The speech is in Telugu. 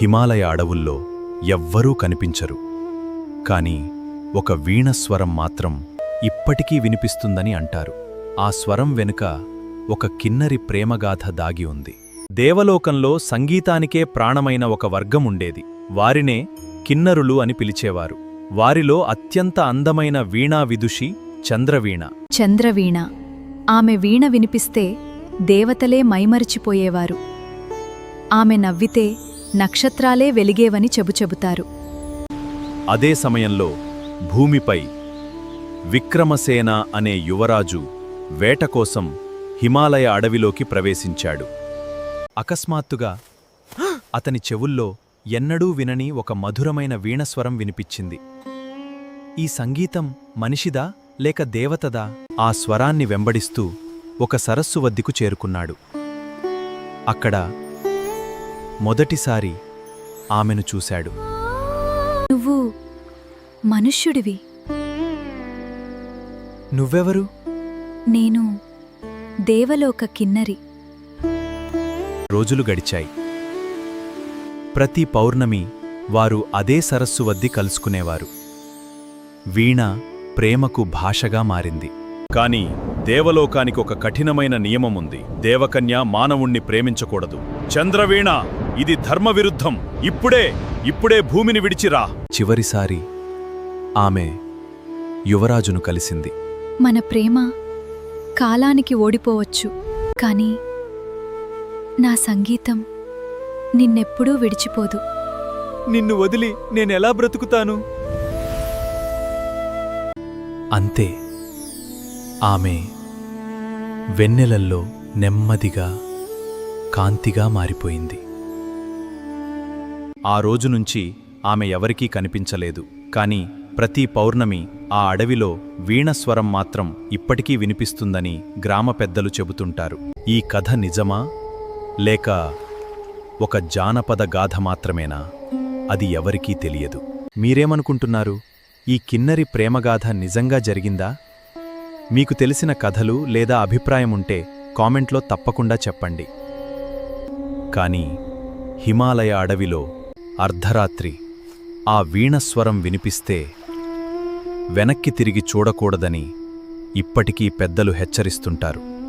హిమాలయ అడవుల్లో ఎవ్వరూ కనిపించరు. కాని ఒక వీణస్వరం మాత్రం ఇప్పటికీ వినిపిస్తుందని అంటారు. ఆ స్వరం వెనుక ఒక కిన్నరి ప్రేమగాథ దాగి ఉంది. దేవలోకంలో సంగీతానికే ప్రాణమైన ఒక వర్గముండేది. వారినే కిన్నరులు అని పిలిచేవారు. వారిలో అత్యంత అందమైన వీణా విదుషి చంద్రవీణ. చంద్రవీణ. ఆమె వీణ వినిపిస్తే దేవతలే మైమరిచిపోయేవారు. ఆమె నవ్వితే నక్షత్రాలే వెలిగేవని చెబుతారు. అదే సమయంలో భూమిపై విక్రమసేన అనే యువరాజు వేటకోసం హిమాలయ అడవిలోకి ప్రవేశించాడు. అకస్మాత్తుగా అతని చెవుల్లో ఎన్నడూ వినని ఒక మధురమైన వీణస్వరం వినిపించింది. ఈ సంగీతం మనిషిదా లేక దేవతదా? ఆ స్వరాన్ని వెంబడిస్తూ ఒక సరస్సు వద్దకు చేరుకున్నాడు. అక్కడ మొదటిసారి ఆమెను చూశాడు. నువ్వు మనుష్యుడివి. నువ్వెవరు? నేను దేవలోక కిన్నరి. రోజులు గడిచాయి. ప్రతి పౌర్ణమి వారు అదే సరస్సు వద్ద కలుసుకునేవారు. వీణ ప్రేమకు భాషగా మారింది. కాని దేవలోకానికి ఒక కఠినమైన నియమముంది. దేవకన్య మానవుణ్ణి ప్రేమించకూడదు. చంద్రవీణ, ఇది ధర్మవిరుద్ధం. ఇప్పుడే భూమిని విడిచిరా. చివరిసారి ఆమె యువరాజును కలిసింది. మన ప్రేమ కాలానికి ఓడిపోవచ్చు, కాని నా సంగీతం నిన్నెప్పుడూ విడిచిపోదు. నిన్ను వదిలి నేనెలా బ్రతుకుతాను? అంతే. ఆమె వెన్నెలల్లో నెమ్మదిగా కాంతిగా మారిపోయింది. ఆ రోజునుంచి ఆమె ఎవరికీ కనిపించలేదు. కాని ప్రతి పౌర్ణమి ఆ అడవిలో వీణస్వరం మాత్రం ఇప్పటికీ వినిపిస్తుందని గ్రామ పెద్దలు చెబుతుంటారు. ఈ కథ నిజమా లేక ఒక జానపద గాథ మాత్రమేనా? అది ఎవరికీ తెలియదు. మీరేమనుకుంటున్నారు? ఈ కిన్నరి ప్రేమగాథ నిజంగా జరిగిందా? మీకు తెలిసిన కథలు లేదా అభిప్రాయముంటే కామెంట్లో తప్పకుండా చెప్పండి. కాని హిమాలయ అడవిలో అర్ధరాత్రి ఆ వీణస్వరం వినిపిస్తే వెనక్కి తిరిగి చూడకూడదని ఇప్పటికీ పెద్దలు హెచ్చరిస్తుంటారు.